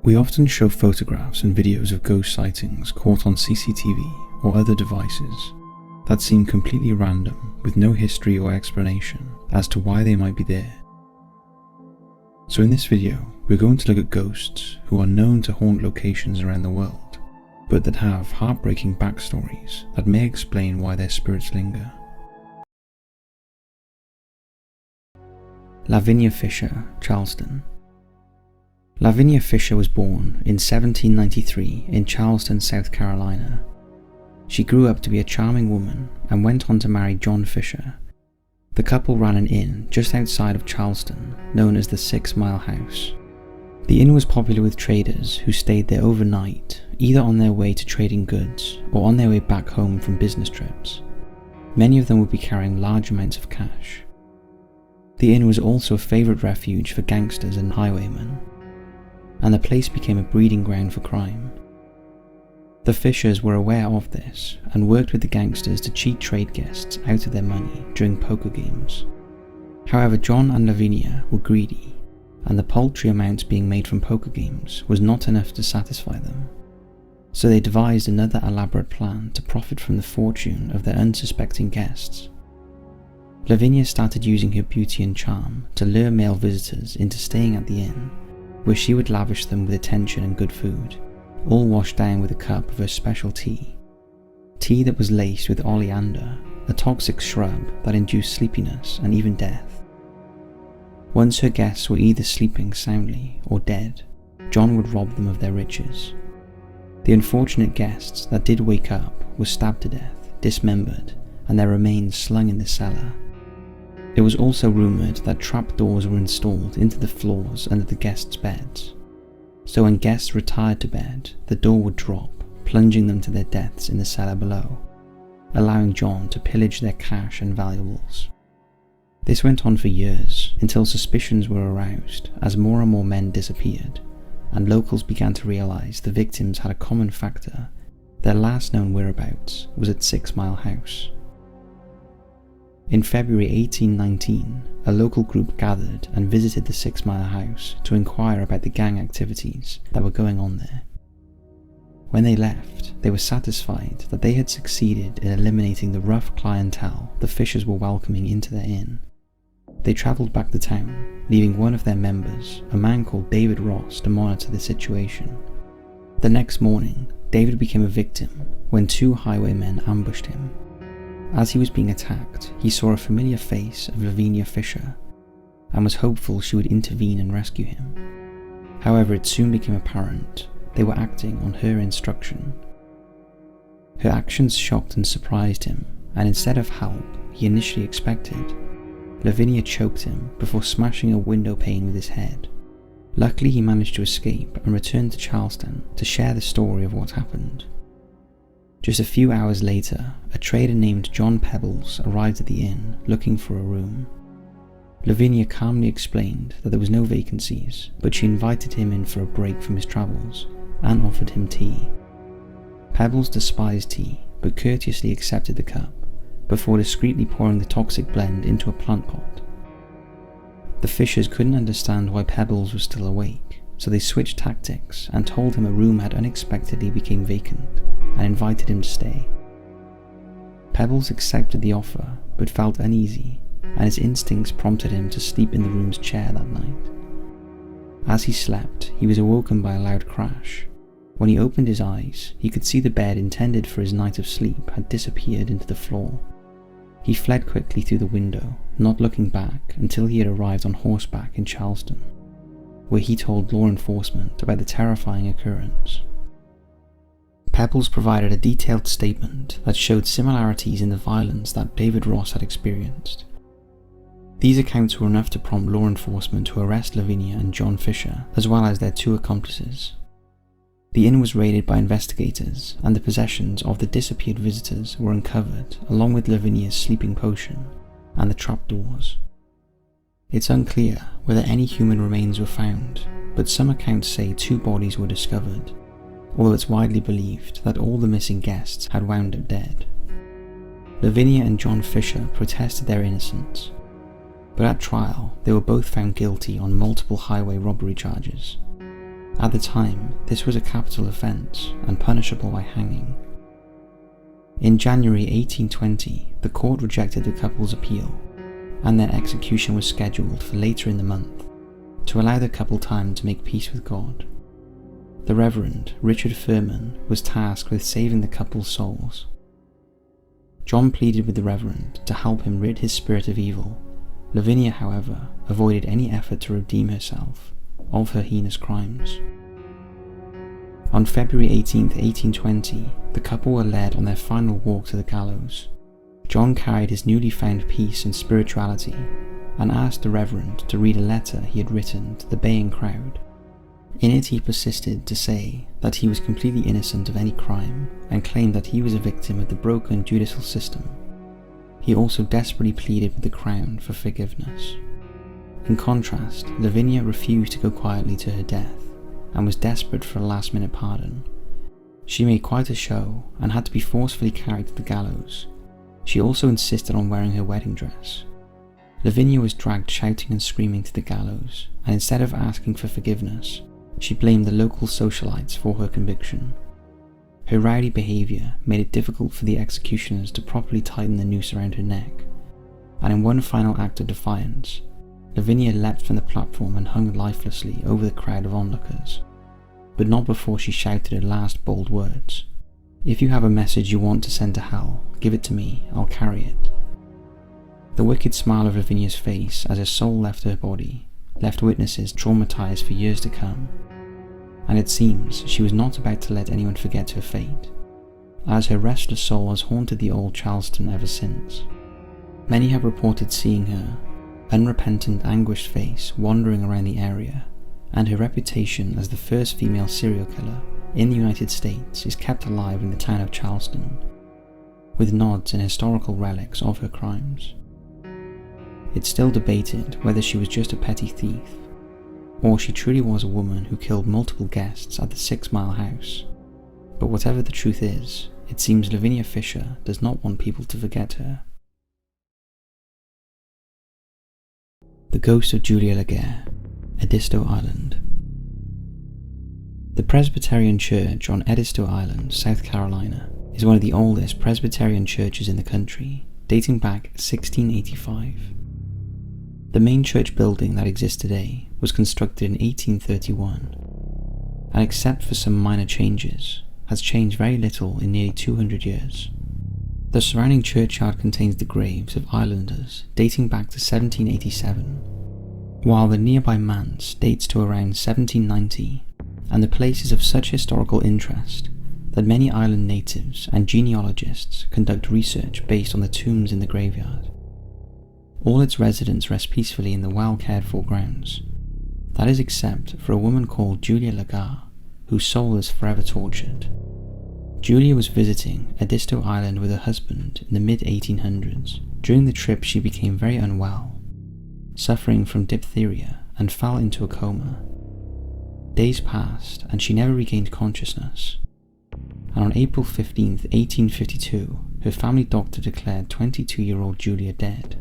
We often show photographs and videos of ghost sightings caught on CCTV or other devices that seem completely random with no history or explanation as to why they might be there. So in this video, we're going to look at ghosts who are known to haunt locations around the world, but that have heartbreaking backstories that may explain why their spirits linger. Lavinia Fisher, Charleston. Lavinia Fisher was born in 1793 in Charleston, South Carolina. She grew up to be a charming woman and went on to marry John Fisher. The couple ran an inn just outside of Charleston known as the 6 Mile House. The inn was popular with traders who stayed there overnight, either on their way to trading goods or on their way back home from business trips. Many of them would be carrying large amounts of cash. The inn was also a favourite refuge for gangsters and highwaymen, and the place became a breeding ground for crime. The Fishers were aware of this and worked with the gangsters to cheat trade guests out of their money during poker games. However, John and Lavinia were greedy, and the paltry amounts being made from poker games was not enough to satisfy them. So they devised another elaborate plan to profit from the fortune of their unsuspecting guests. Lavinia started using her beauty and charm to lure male visitors into staying at the inn, where she would lavish them with attention and good food, all washed down with a cup of her special tea. Tea that was laced with oleander, a toxic shrub that induced sleepiness and even death. Once her guests were either sleeping soundly or dead, John would rob them of their riches. The unfortunate guests that did wake up were stabbed to death, dismembered, and their remains slung in the cellar. It was also rumoured that trapdoors were installed into the floors under the guests' beds, so when guests retired to bed, the door would drop, plunging them to their deaths in the cellar below, allowing John to pillage their cash and valuables. This went on for years, until suspicions were aroused as more and more men disappeared, and locals began to realise the victims had a common factor: their last known whereabouts was at 6 Mile House. In February 1819, a local group gathered and visited the 6 Mile House to inquire about the gang activities that were going on there. When they left, they were satisfied that they had succeeded in eliminating the rough clientele the Fishers were welcoming into their inn. They travelled back to town, leaving one of their members, a man called David Ross, to monitor the situation. The next morning, David became a victim when 2 highwaymen ambushed him. As he was being attacked, he saw a familiar face of Lavinia Fisher and was hopeful she would intervene and rescue him. However, it soon became apparent they were acting on her instruction. Her actions shocked and surprised him, and instead of help he initially expected, Lavinia choked him before smashing a window pane with his head. Luckily, he managed to escape and return to Charleston to share the story of what happened. Just a few hours later, a trader named John Pebbles arrived at the inn looking for a room. Lavinia calmly explained that there was no vacancies, but she invited him in for a break from his travels and offered him tea. Pebbles despised tea, but courteously accepted the cup before discreetly pouring the toxic blend into a plant pot. The Fishers couldn't understand why Pebbles was still awake, so they switched tactics and told him a room had unexpectedly become vacant and invited him to stay. Pebbles accepted the offer but felt uneasy, and his instincts prompted him to sleep in the room's chair that night. As he slept, he was awoken by a loud crash. When he opened his eyes, he could see the bed intended for his night of sleep had disappeared into the floor. He fled quickly through the window, not looking back until he had arrived on horseback in Charleston, where he told law enforcement about the terrifying occurrence. Pebbles provided a detailed statement that showed similarities in the violence that David Ross had experienced. These accounts were enough to prompt law enforcement to arrest Lavinia and John Fisher, as well as their 2 accomplices. The inn was raided by investigators, and the possessions of the disappeared visitors were uncovered, along with Lavinia's sleeping potion and the trapdoors. It's unclear whether any human remains were found, but some accounts say 2 bodies were discovered, although it's widely believed that all the missing guests had wound up dead. Lavinia and John Fisher protested their innocence, but at trial they were both found guilty on multiple highway robbery charges. At the time, this was a capital offence and punishable by hanging. In January 1820, the court rejected the couple's appeal, and their execution was scheduled for later in the month, to allow the couple time to make peace with God. The Reverend Richard Furman was tasked with saving the couple's souls. John pleaded with the Reverend to help him rid his spirit of evil. Lavinia, however, avoided any effort to redeem herself of her heinous crimes. On February 18, 1820, the couple were led on their final walk to the gallows. John carried his newly found peace and spirituality and asked the Reverend to read a letter he had written to the baying crowd. In it he persisted to say that he was completely innocent of any crime and claimed that he was a victim of the broken judicial system. He also desperately pleaded with the Crown for forgiveness. In contrast, Lavinia refused to go quietly to her death and was desperate for a last-minute pardon. She made quite a show and had to be forcefully carried to the gallows. She also insisted on wearing her wedding dress. Lavinia was dragged shouting and screaming to the gallows, and instead of asking for forgiveness, she blamed the local socialites for her conviction. Her rowdy behaviour made it difficult for the executioners to properly tighten the noose around her neck, and in one final act of defiance, Lavinia leapt from the platform and hung lifelessly over the crowd of onlookers, but not before she shouted her last bold words. "If you have a message you want to send to hell, give it to me, I'll carry it." The wicked smile of Lavinia's face as her soul left her body left witnesses traumatized for years to come, and it seems she was not about to let anyone forget her fate, as her restless soul has haunted the old Charleston ever since. Many have reported seeing her unrepentant, anguished face wandering around the area, and her reputation as the first female serial killer in the United States is kept alive in the town of Charleston, with nods and historical relics of her crimes. It's still debated whether she was just a petty thief, or she truly was a woman who killed multiple guests at the 6 Mile House. But whatever the truth is, it seems Lavinia Fisher does not want people to forget her. The Ghost of Julia Laguerre, Edisto Island. The Presbyterian Church on Edisto Island, South Carolina, is one of the oldest Presbyterian churches in the country, dating back 1685. The main church building that exists today was constructed in 1831, and except for some minor changes, has changed very little in nearly 200 years. The surrounding churchyard contains the graves of islanders dating back to 1787, while the nearby manse dates to around 1790, and the place is of such historical interest that many island natives and genealogists conduct research based on the tombs in the graveyard. All its residents rest peacefully in the well-cared-for grounds. That is except for a woman called Julia Laguerre, whose soul is forever tortured. Julia was visiting Edisto Island with her husband in the mid-1800s. During the trip she became very unwell, suffering from diphtheria, and fell into a coma. Days passed and she never regained consciousness, and on April 15, 1852, her family doctor declared 22-year-old Julia dead.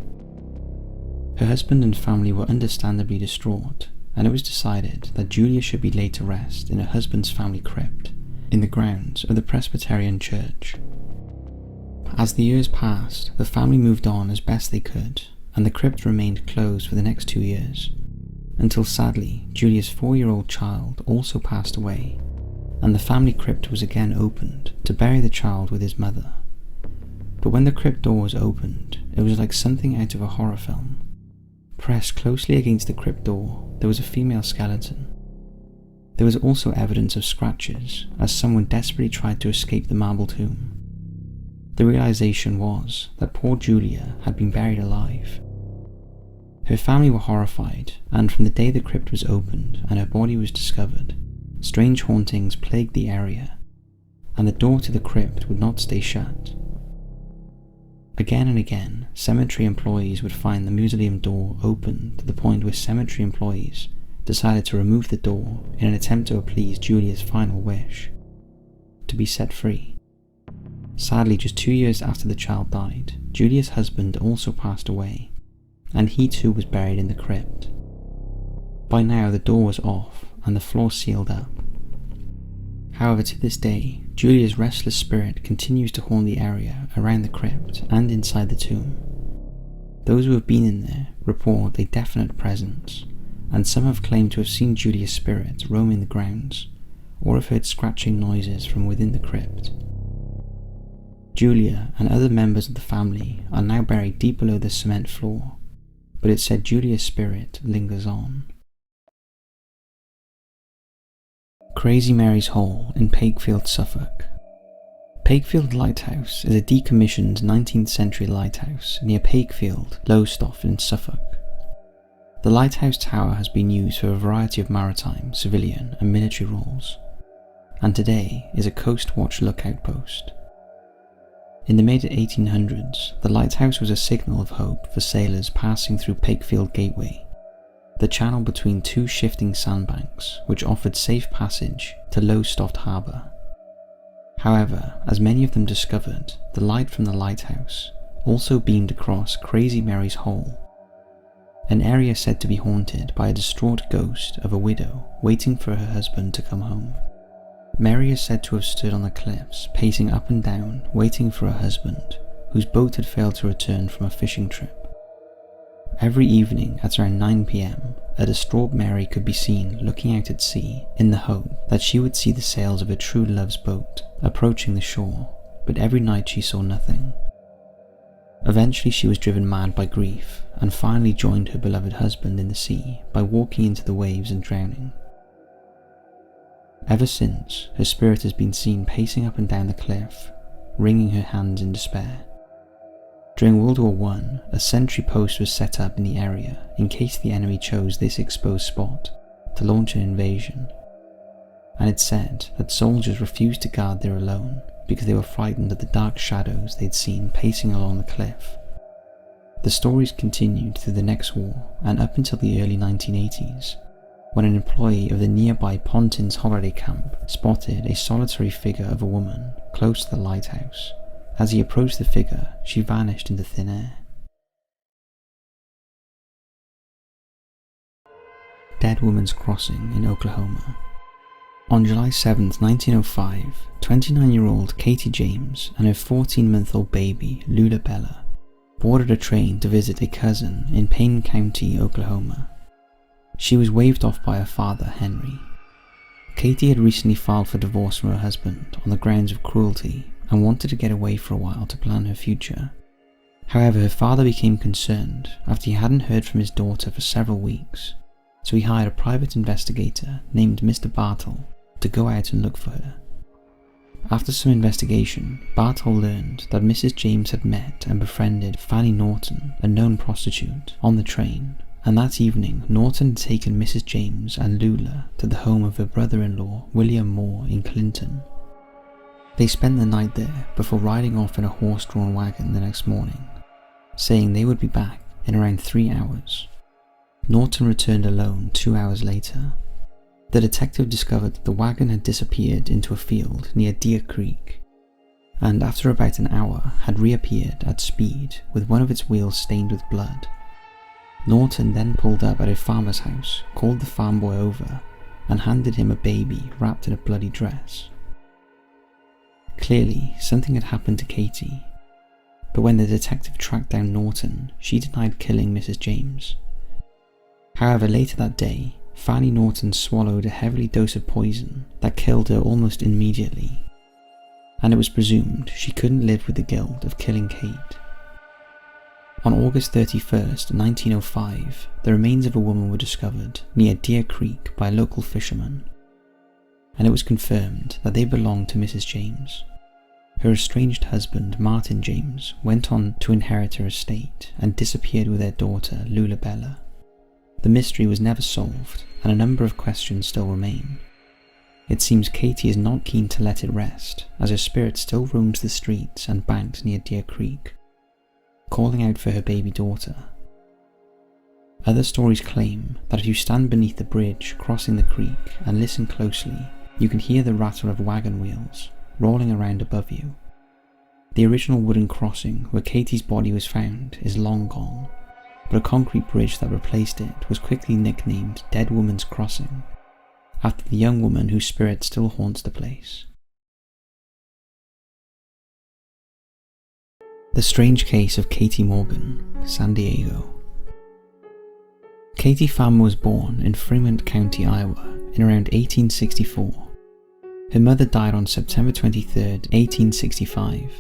Her husband and family were understandably distraught, and it was decided that Julia should be laid to rest in her husband's family crypt in the grounds of the Presbyterian Church. As the years passed, the family moved on as best they could, and the crypt remained closed for the next 2 years, until sadly Julia's 4-year-old child also passed away, and the family crypt was again opened to bury the child with his mother. But when the crypt door was opened, it was like something out of a horror film. Pressed closely against the crypt door, there was a female skeleton. There was also evidence of scratches, as someone desperately tried to escape the marble tomb. The realization was that poor Julia had been buried alive. Her family were horrified, and from the day the crypt was opened and her body was discovered, strange hauntings plagued the area, and the door to the crypt would not stay shut. Again and again, cemetery employees would find the mausoleum door open to the point where cemetery employees decided to remove the door in an attempt to appease Julia's final wish, to be set free. Sadly, just 2 years after the child died, Julia's husband also passed away, and he too was buried in the crypt. By now the door was off, and the floor sealed up. However, to this day, Julia's restless spirit continues to haunt the area around the crypt and inside the tomb. Those who have been in there report a definite presence, and some have claimed to have seen Julia's spirit roaming the grounds, or have heard scratching noises from within the crypt. Julia and other members of the family are now buried deep below the cement floor, but it's said Julia's spirit lingers on. Crazy Mary's Hole in Pakefield, Suffolk. Pakefield Lighthouse is a decommissioned 19th century lighthouse near Pakefield, Lowestoft in Suffolk. The lighthouse tower has been used for a variety of maritime, civilian and military roles, and today is a coast watch lookout post. In the mid-1800s, the lighthouse was a signal of hope for sailors passing through Pakefield Gateway, the channel between two shifting sandbanks which offered safe passage to Lowestoft Harbour. However, as many of them discovered, the light from the lighthouse also beamed across Crazy Mary's Hole, an area said to be haunted by a distraught ghost of a widow waiting for her husband to come home. Mary is said to have stood on the cliffs, pacing up and down, waiting for her husband, whose boat had failed to return from a fishing trip. Every evening at around 9 p.m, a distraught Mary could be seen looking out at sea in the hope that she would see the sails of her true love's boat approaching the shore, but every night she saw nothing. Eventually she was driven mad by grief and finally joined her beloved husband in the sea by walking into the waves and drowning. Ever since, her spirit has been seen pacing up and down the cliff, wringing her hands in despair. During World War I, a sentry post was set up in the area in case the enemy chose this exposed spot to launch an invasion, and it's said that soldiers refused to guard there alone because they were frightened of the dark shadows they'd seen pacing along the cliff. The stories continued through the next war and up until the early 1980s, when an employee of the nearby Pontins holiday camp spotted a solitary figure of a woman close to the lighthouse. As he approached the figure, she vanished into thin air. Dead Woman's Crossing in Oklahoma. On July 7, 1905, 29-year-old Katie James and her 14-month-old baby, Lula Bella, boarded a train to visit a cousin in Payne County, Oklahoma. She was waved off by her father, Henry. Katie had recently filed for divorce from her husband on the grounds of cruelty and wanted to get away for a while to plan her future. However, her father became concerned after he hadn't heard from his daughter for several weeks, so he hired a private investigator named Mr. Bartle to go out and look for her. After some investigation, Bartle learned that Mrs. James had met and befriended Fanny Norton, a known prostitute, on the train, and that evening Norton had taken Mrs. James and Lula to the home of her brother-in-law William Moore in Clinton. They spent the night there before riding off in a horse-drawn wagon the next morning, saying they would be back in around 3 hours. Norton returned alone 2 hours later. The detective discovered that the wagon had disappeared into a field near Deer Creek, and after about an hour had reappeared at speed with one of its wheels stained with blood. Norton then pulled up at a farmer's house, called the farm boy over, and handed him a baby wrapped in a bloody dress. Clearly, something had happened to Katie, but when the detective tracked down Norton, she denied killing Mrs. James. However, later that day, Fanny Norton swallowed a heavy dose of poison that killed her almost immediately, and it was presumed she couldn't live with the guilt of killing Kate. On August 31st, 1905, the remains of a woman were discovered near Deer Creek by a local fisherman, and it was confirmed that they belonged to Mrs. James. Her estranged husband, Martin James, went on to inherit her estate and disappeared with their daughter, Lula Bella. The mystery was never solved, and a number of questions still remain. It seems Katie is not keen to let it rest, as her spirit still roams the streets and banks near Deer Creek, calling out for her baby daughter. Other stories claim that if you stand beneath the bridge crossing the creek and listen closely, you can hear the rattle of wagon wheels rolling around above you. The original wooden crossing where Katie's body was found is long gone, but a concrete bridge that replaced it was quickly nicknamed Dead Woman's Crossing, after the young woman whose spirit still haunts the place. The strange case of Katie Morgan, San Diego. Katie Pham was born in Fremont County, Iowa in around 1864. Her mother died on September 23, 1865,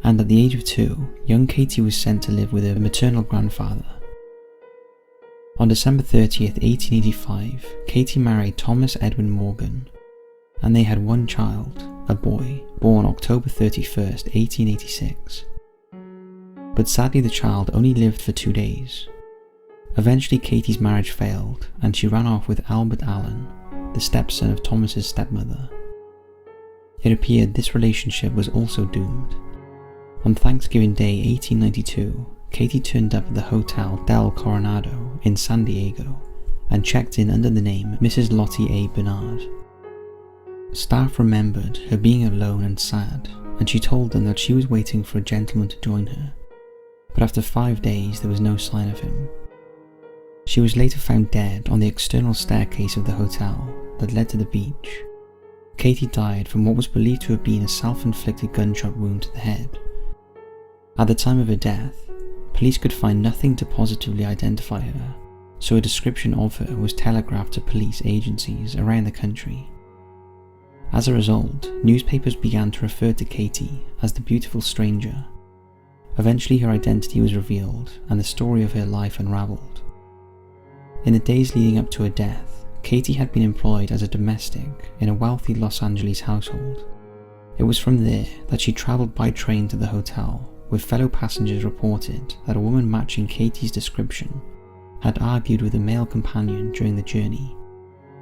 and at the age of 2, young Katie was sent to live with her maternal grandfather. On December 30, 1885, Katie married Thomas Edwin Morgan, and they had one child, a boy, born October 31, 1886. But sadly the child only lived for 2 days. Eventually Katie's marriage failed, and she ran off with Albert Allen, the stepson of Thomas's stepmother. It appeared this relationship was also doomed. On Thanksgiving Day 1892, Katie turned up at the Hotel Del Coronado in San Diego and checked in under the name Mrs. Lottie A. Bernard. Staff remembered her being alone and sad, and she told them that she was waiting for a gentleman to join her, but after 5 days there was no sign of him. She was later found dead on the external staircase of the hotel that led to the beach. Katie died from what was believed to have been a self-inflicted gunshot wound to the head. At the time of her death, police could find nothing to positively identify her, so a description of her was telegraphed to police agencies around the country. As a result, newspapers began to refer to Katie as the beautiful stranger. Eventually her identity was revealed and the story of her life unraveled. In the days leading up to her death, Katie had been employed as a domestic in a wealthy Los Angeles household. It was from there that she travelled by train to the hotel, where fellow passengers reported that a woman matching Katie's description had argued with a male companion during the journey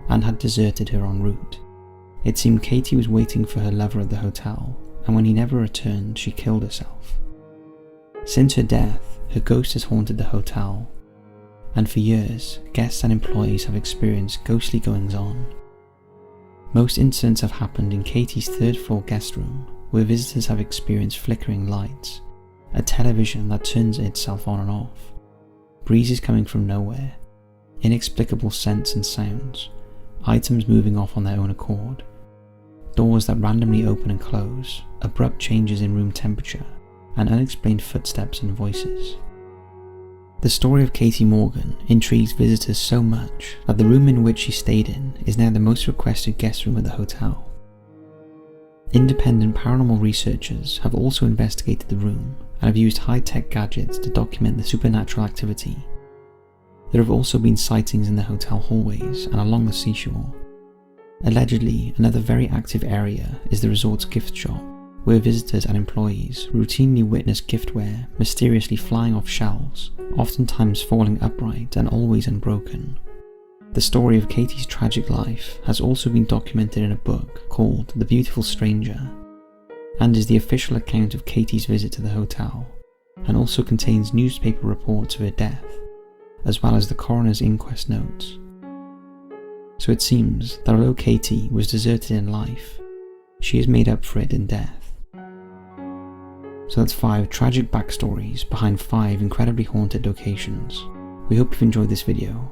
and had deserted her en route. It seemed Katie was waiting for her lover at the hotel, and when he never returned, she killed herself. Since her death, her ghost has haunted the hotel, and for years, guests and employees have experienced ghostly goings-on. Most incidents have happened in Katie's third-floor guest room, where visitors have experienced flickering lights, a television that turns itself on and off, breezes coming from nowhere, inexplicable scents and sounds, items moving off on their own accord, doors that randomly open and close, abrupt changes in room temperature, and unexplained footsteps and voices. The story of Katie Morgan intrigues visitors so much that the room in which she stayed in is now the most requested guest room at the hotel. Independent paranormal researchers have also investigated the room and have used high-tech gadgets to document the supernatural activity. There have also been sightings in the hotel hallways and along the seashore. Allegedly, another very active area is the resort's gift shop, where visitors and employees routinely witness giftware mysteriously flying off shelves, oftentimes falling upright and always unbroken. The story of Katie's tragic life has also been documented in a book called The Beautiful Stranger, and is the official account of Katie's visit to the hotel, and also contains newspaper reports of her death, as well as the coroner's inquest notes. So it seems that although Katie was deserted in life, she has made up for it in death. So that's 5 tragic backstories behind 5 incredibly haunted locations. We hope you've enjoyed this video,